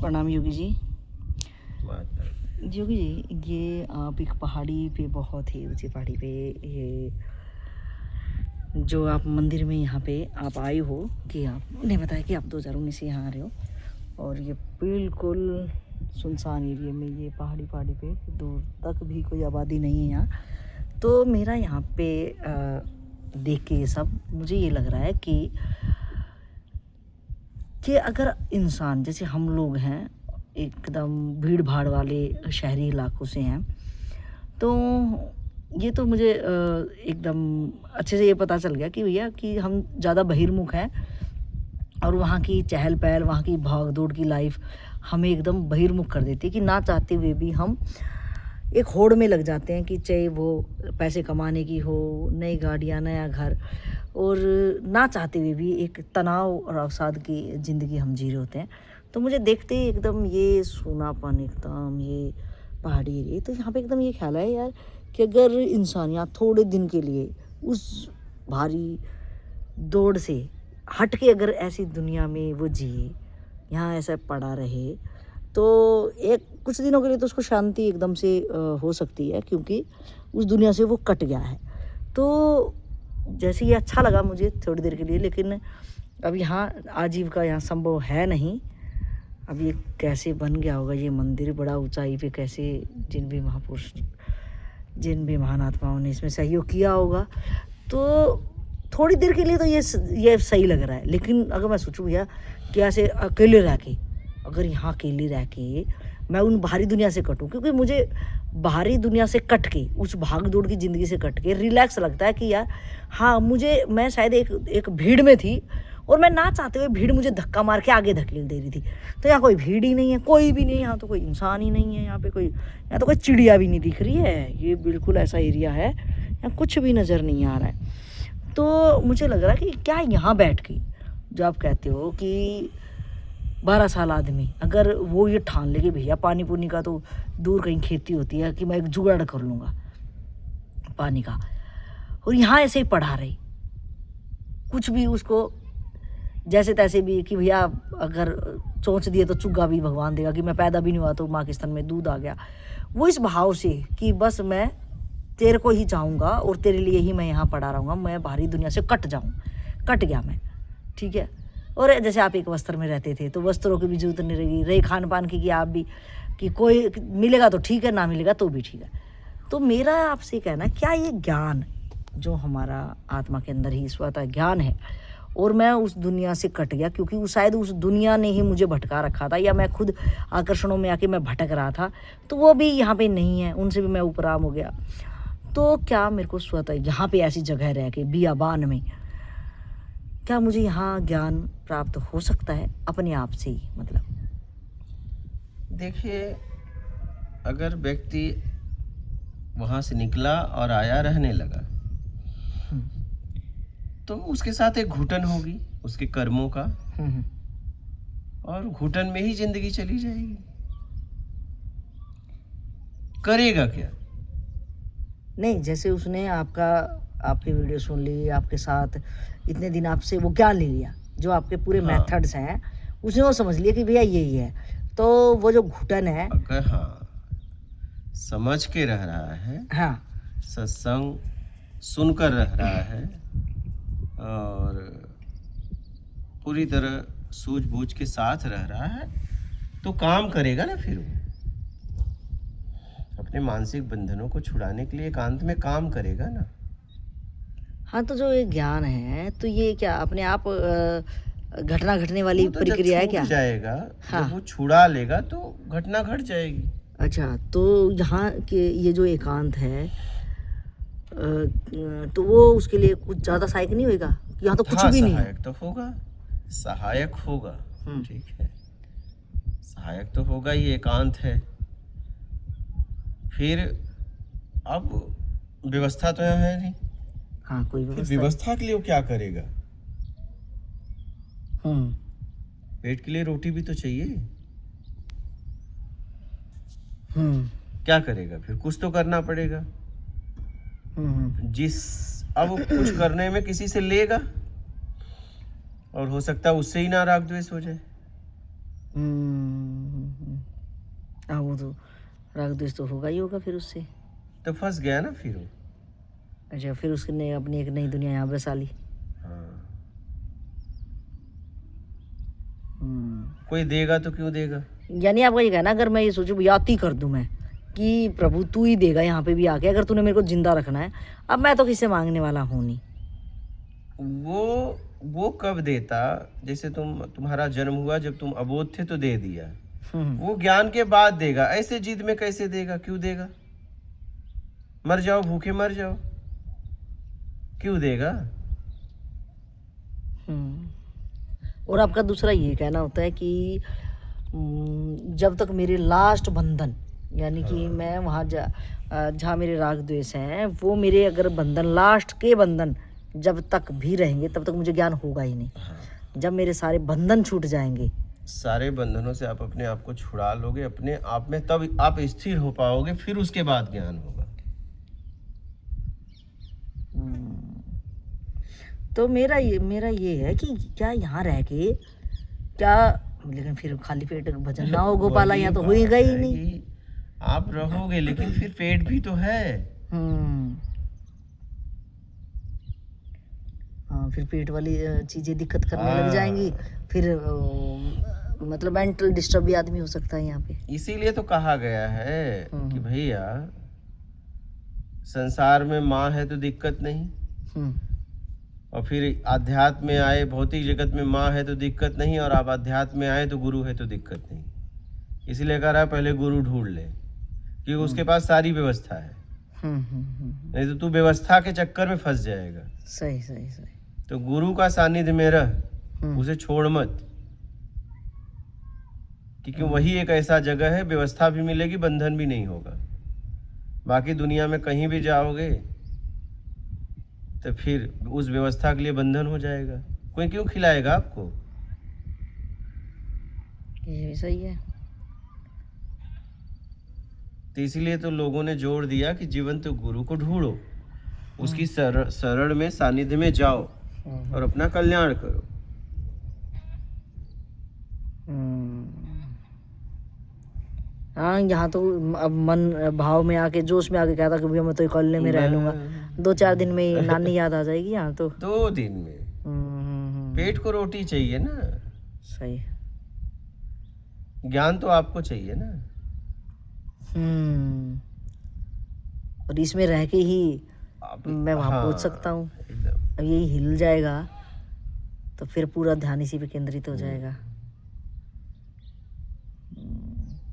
प्रणाम योगी जी। माता। योगी जी, ये आप एक पहाड़ी पे, बहुत ही ऊंची पहाड़ी पे, ये जो आप मंदिर में यहाँ पे आप आए हो, कि आपने बताया कि आप 2019 से यहाँ आ रहे हो, और ये बिल्कुल सुनसान एरिया में, ये पहाड़ी पे दूर तक भी कोई आबादी नहीं है यहाँ। तो मेरा यहाँ पे देख के ये सब मुझे ये लग रहा है कि अगर इंसान जैसे हम लोग हैं, एकदम भीड़ भाड़ वाले शहरी इलाकों से हैं, तो ये तो मुझे एकदम अच्छे से ये पता चल गया कि भैया कि हम ज़्यादा बहिर्मुख हैं, और वहाँ की चहल पहल, वहाँ की भाग दौड़ की लाइफ हमें एकदम बहिर्मुख कर देती है, कि ना चाहते हुए भी हम एक होड़ में लग जाते हैं, कि चाहे वो पैसे कमाने की हो, नई गाड़ियाँ, नया घर, और ना चाहते हुए भी एक तनाव और अवसाद की ज़िंदगी हम जी रहे होते हैं। तो मुझे देखते ही एकदम ये सूनापन, एकदम ये पहाड़ी एरिया, तो यहाँ पे एकदम ये ख्याल है यार कि अगर इंसान यहाँ थोड़े दिन के लिए उस भारी दौड़ से हट के अगर ऐसी दुनिया में वो जिए, यहाँ ऐसा पड़ा रहे, तो एक कुछ दिनों के लिए तो उसको शांति एकदम से हो सकती है, क्योंकि उस दुनिया से वो कट गया है। तो जैसे ये अच्छा लगा मुझे थोड़ी देर के लिए, लेकिन अब यहाँ आजीविका यहाँ संभव है नहीं। अब ये कैसे बन गया होगा ये मंदिर बड़ा ऊंचाई पे, कैसे जिन भी महापुरुष, जिन भी महान आत्माओं ने इसमें सहयोग किया होगा, तो थोड़ी देर के लिए तो ये सही लग रहा है। लेकिन अगर मैं सोचूँ भैया कि ऐसे अकेले रह के, अगर यहाँ अकेले रह के मैं उन बाहरी दुनिया से कटूँ, क्योंकि मुझे बाहरी दुनिया से कट के, उस भाग दौड़ की ज़िंदगी से कट के रिलैक्स लगता है कि यार हाँ, मैं शायद एक भीड़ में थी, और मैं ना चाहते हुए भीड़ मुझे धक्का मार के आगे धकेल दे रही थी। तो यहाँ कोई भीड़ ही नहीं है, कोई भी नहीं, यहाँ तो कोई इंसान ही नहीं है, यहाँ तो कोई चिड़िया भी नहीं दिख रही है। ये बिल्कुल ऐसा एरिया है, यहाँ कुछ भी नज़र नहीं आ रहा है। तो मुझे लग रहा है कि क्या यहाँ बैठ के, जो आप कहते हो कि 12 साल आदमी, अगर वो ये ठान ले कि भैया पानी पुनी का तो दूर कहीं खेती होती है, कि मैं एक जुगाड़ कर लूँगा पानी का, और यहाँ ऐसे ही पढ़ा रही, कुछ भी उसको जैसे तैसे भी, कि भैया अगर सोच दिए तो चुग्गा भी भगवान देगा, कि मैं पैदा भी नहीं हुआ तो माँ के स्तन में दूध आ गया, वो इस भाव से कि बस मैं तेरे को ही चाहूँगा और तेरे लिए ही मैं यहाँ पड़ा रहूँगा, मैं बाहरी दुनिया से कट गया मैं, ठीक है। और जैसे आप एक वस्त्र में रहते थे, तो वस्त्रों की भी जरूरत नहीं रही खान पान की, कि आप भी कि कोई मिलेगा तो ठीक है, ना मिलेगा तो भी ठीक है। तो मेरा आपसे कहना, क्या ये ज्ञान जो हमारा आत्मा के अंदर ही स्वतः ज्ञान है, और मैं उस दुनिया से कट गया, क्योंकि शायद उस दुनिया ने ही मुझे भटका रखा था, या मैं खुद आकर्षणों में आके मैं भटक रहा था, तो वो भी यहाँ पे नहीं है, उनसे भी मैं उपराम हो गया। तो क्या मेरे को स्वतः यहाँ पे ऐसी जगह रह के बियाबान में, क्या मुझे यहाँ ज्ञान प्राप्त हो सकता है अपने आप से ही? मतलब देखिए, अगर व्यक्ति वहाँ से निकला और आया रहने लगा, तो उसके साथ एक घुटन होगी उसके कर्मों का, और घुटन में ही जिंदगी चली जाएगी। करेगा क्या? नहीं, जैसे उसने आपकी वीडियो सुन ली, आपके साथ इतने दिन आपसे वो ज्ञान ले लिया, जो आपके पूरे मेथड्स हैं, उसने वो समझ लिया कि भैया यही है, तो वो जो घुटन है, अगर समझ के रह रहा है, सत्संग सुनकर रह रहा है, और पूरी तरह सूझबूझ के साथ रह रहा है, तो काम करेगा ना। फिर वो अपने मानसिक बंधनों को छुड़ाने के लिए एकांत में काम करेगा ना। हाँ, तो जो ये ज्ञान है, तो ये क्या अपने आप घटना घटने वाली प्रक्रिया है क्या? जाएगा, जब वो छुड़ा लेगा तो घटना घट जाएगी। अच्छा, तो यहाँ के ये जो एकांत है, तो वो उसके लिए कुछ ज़्यादा सहायक नहीं होगा? यहाँ तो कुछ भी नहीं है। सहायक तो होगा, सहायक होगा, ठीक है, सहायक तो होगा, ये एकांत है। फिर अब व्यवस्था तो यहाँ है नहीं। हाँ, कोई व्यवस्था के लिए वो क्या करेगा? पेट के लिए रोटी भी तो चाहिए। क्या करेगा? फिर कुछ तो करना पड़ेगा। अब कुछ करने में किसी से लेगा, और हो सकता है उससे ही ना राग द्वेष हो जाए। हाँ वो तो राग द्वेष तो होगा ही होगा फिर उससे। तो फंस गया ना फिर वो। अच्छा, फिर उसने अपनी एक नई दुनिया यहाँ बसा ली। हाँ, हम्म। कोई देगा तो क्यों देगा। यानी आपका ये कहना, अगर मैं ये सोचूं याती कर दूं मैं कि प्रभु तू ही देगा यहाँ पे भी आके, अगर तूने मेरे को जिंदा रखना है, अब मैं तो किससे मांगने वाला हूँ नहीं। वो कब देता, जैसे तुम्हारा जन्म हुआ जब तुम अबोध थे तो दे दिया। वो ज्ञान के बाद देगा, ऐसे जिद में कैसे देगा, क्यों देगा। मर जाओ, भूखे मर जाओ, क्यों देगा। और आपका दूसरा ये कहना होता है कि जब तक मेरे लास्ट बंधन, यानी कि मैं वहाँ जहाँ मेरे राग द्वेष हैं, वो मेरे अगर बंधन, लास्ट के बंधन जब तक भी रहेंगे तब तक मुझे ज्ञान होगा ही नहीं। जब मेरे सारे बंधन छूट जाएंगे, सारे बंधनों से आप अपने आप को छुड़ा लोगे अपने आप में, तब आप स्थिर हो पाओगे, फिर उसके बाद ज्ञान होगा। तो मेरा ये है कि क्या यहाँ रह के क्या, लेकिन फिर खाली पेट भजन ना हो गोपाला, यहाँ तो होएगा ही नहीं। आप रहोगे लेकिन फिर पेट भी तो है। हाँ, फिर पेट वाली चीजें दिक्कत करने लग जाएंगी, फिर मतलब मेंटल डिस्टर्ब भी आदमी हो सकता है यहाँ पे। इसीलिए तो कहा गया है कि भैया संसार में माँ है तो दिक्कत नहीं, और फिर आध्यात्म में आए, भौतिक जगत में माँ है तो दिक्कत नहीं, और आप आध्यात्म में आए तो गुरु है तो दिक्कत नहीं। इसीलिए कह रहा है पहले गुरु ढूंढ ले, क्योंकि उसके पास सारी व्यवस्था है। नहीं तो तू व्यवस्था के चक्कर में फंस जाएगा। सही सही सही। तो गुरु का सानिध्य में रह, उसे छोड़ मत, क्योंकि वही एक ऐसा जगह है, व्यवस्था भी मिलेगी, बंधन भी नहीं होगा। बाकी दुनिया में कहीं भी जाओगे तो फिर उस व्यवस्था के लिए बंधन हो जाएगा। कोई क्यों खिलाएगा आपको। ये भी सही है। तो इसीलिए तो लोगों ने जोर दिया कि जीवंत गुरु को ढूंढो, उसकी शरण में, सानिध्य में जाओ और अपना कल्याण करो। हाँ, यहाँ तो अब मन भाव में आके, जोश में आके कहता कि भैया मैं तो कल्ले में रह लूंगा, 2-4 दिन में नानी याद आ जाएगी। यहाँ तो 2 दिन में पेट को रोटी चाहिए ना। सही। ज्ञान तो आपको चाहिए ना। और इसमें रह के ही मैं वहां पहुंच सकता हूँ। अब यही हिल जाएगा तो फिर पूरा ध्यान इसी पे केंद्रित हो जाएगा।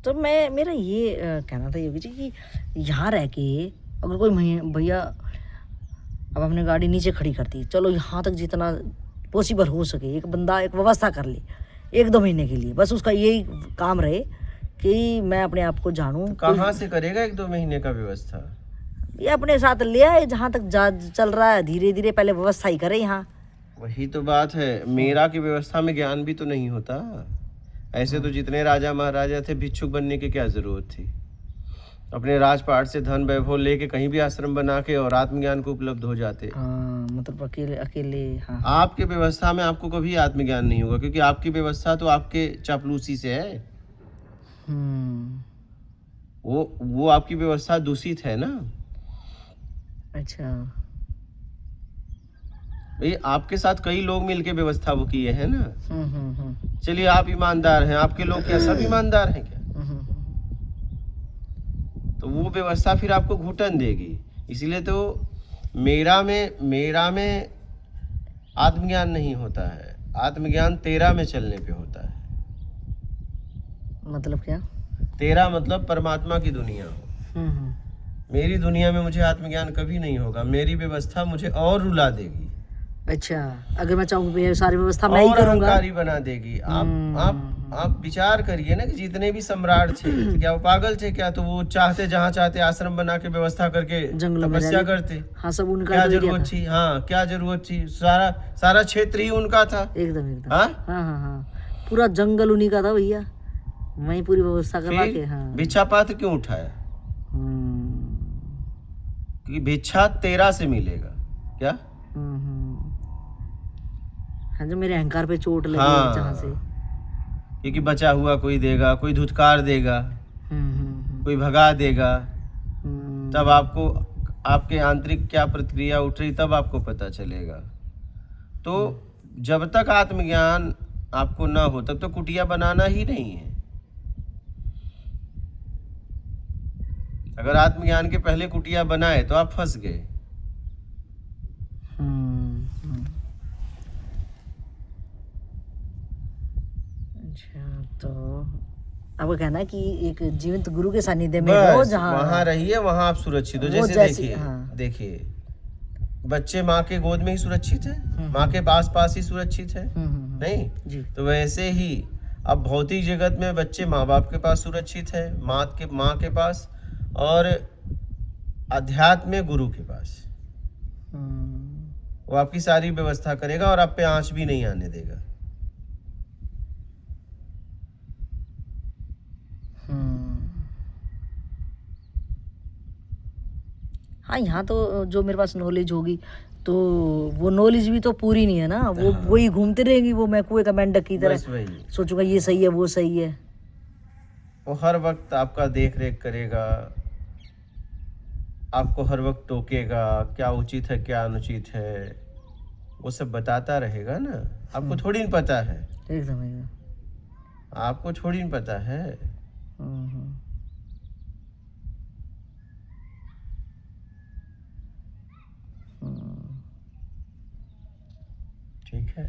तो मेरा ये कहना था योगी जी कि यहाँ रह के अगर कोई भैया, अब हमने गाड़ी नीचे खड़ी कर दी, चलो यहाँ तक जितना पॉसिबल हो सके एक बंदा एक व्यवस्था कर ले 1-2 महीने के लिए, बस उसका यही काम रहे कि मैं अपने आप को जानूं। तो कहाँ से करेगा 1-2 महीने का व्यवस्था। ये अपने साथ ले आए, जहाँ तक चल रहा है धीरे धीरे पहले व्यवस्था ही करे यहाँ। वही तो बात है, मेरा की व्यवस्था में ज्ञान भी तो नहीं होता। ऐसे तो जितने राजा महाराजा थे, भिक्षुक बनने की क्या जरूरत थी। अपने राजपाट से धन वैभव लेके कहीं भी आश्रम बना के और आत्मज्ञान को उपलब्ध हो जाते। हाँ, मतलब अकेले। हाँ। आपके व्यवस्था में आपको कभी आत्मज्ञान नहीं होगा, क्योंकि आपकी व्यवस्था तो आपके चापलूसी से है। वो आपकी व्यवस्था दूषित है ना। अच्छा, भाई आपके साथ कई लोग मिलके व्यवस्था वो किए हैं ना। चलिए आप ईमानदार हैं, आपके लोग क्या सब ईमानदार हैं क्या। तो वो व्यवस्था फिर आपको घुटन देगी। इसीलिए तो मेरा में आत्मज्ञान नहीं होता है, आत्मज्ञान तेरा में चलने पे होता है। मतलब क्या। तेरा मतलब परमात्मा की दुनिया हो। मेरी दुनिया में मुझे आत्मज्ञान कभी नहीं होगा, मेरी व्यवस्था मुझे और रुला देगी। अच्छा, अगर मैं चाहूँ सारी व्यवस्था मैं ही करूँगा, अहंकारी बना देगी। आप विचार करिए ना कि जितने भी सम्राट थे तो क्या वो पागल थे क्या। तो वो चाहते जहाँ चाहते आश्रम बना के व्यवस्था करके तपस्या करते। हाँ, सब उनका। क्या जरूरत थी। हाँ, क्या जरूरत थी। सारा क्षेत्र ही उनका था। एकदम। हाँ, पूरा जंगल उन्हीं का था भैया, वहीं पूरी व्यवस्था करवा के। हाँ, भिक्षा पात्र क्यों उठाया। क्योंकि भिक्षा तेरा से मिलेगा क्या। हाँ, जो मेरे अहंकार पे चोट लगी। हाँ, जहाँ से, क्योंकि बचा हुआ कोई देगा, कोई धुतकार देगा। कोई भगा देगा, हम्म, तब आपको आपके आंतरिक क्या प्रतिक्रिया उठ रही तब आपको पता चलेगा। तो जब तक आत्मज्ञान आपको ना हो तब तो कुटिया बनाना ही नहीं है। अगर आत्मज्ञान के पहले कुटिया बनाए तो आप फंस गए। अच्छा, तो आपका कहना है कि एक जीवंत गुरु के सानिध्य में रहो बस जहाँ वहां रहिए, वहां आप सुरक्षित हो। वो जैसे जैसी देखिए, हाँ देखिए बच्चे माँ के गोद में ही सुरक्षित है, हम्म, माँ के पास पास ही सुरक्षित है, नहीं? जी तो वैसे ही अब भौतिक जगत में बच्चे माँ बाप के पास सुरक्षित है, माँ के पास, और अध्यात्म में गुरु के पास। हम्म, वो आपकी सारी व्यवस्था करेगा और आप पे आंच भी नहीं आने देगा। हाँ यहाँ तो जो मेरे पास नॉलेज होगी तो वो नॉलेज भी तो पूरी नहीं है ना, वो हाँ। वही घूमती रहेगी, वो मैं कुएं का मेंढक की तरह बस वही, सोचूंगा ये सही है वो सही है। वो हर वक्त आपका देख रेख करेगा, आपको हर वक्त टोकेगा, क्या उचित है क्या अनुचित है, वो सब बताता रहेगा ना। आपको थोड़ी न पता है, एकदम एकदम। आपको थोड़ी न पता है। हम्म, हम्म, ठीक है।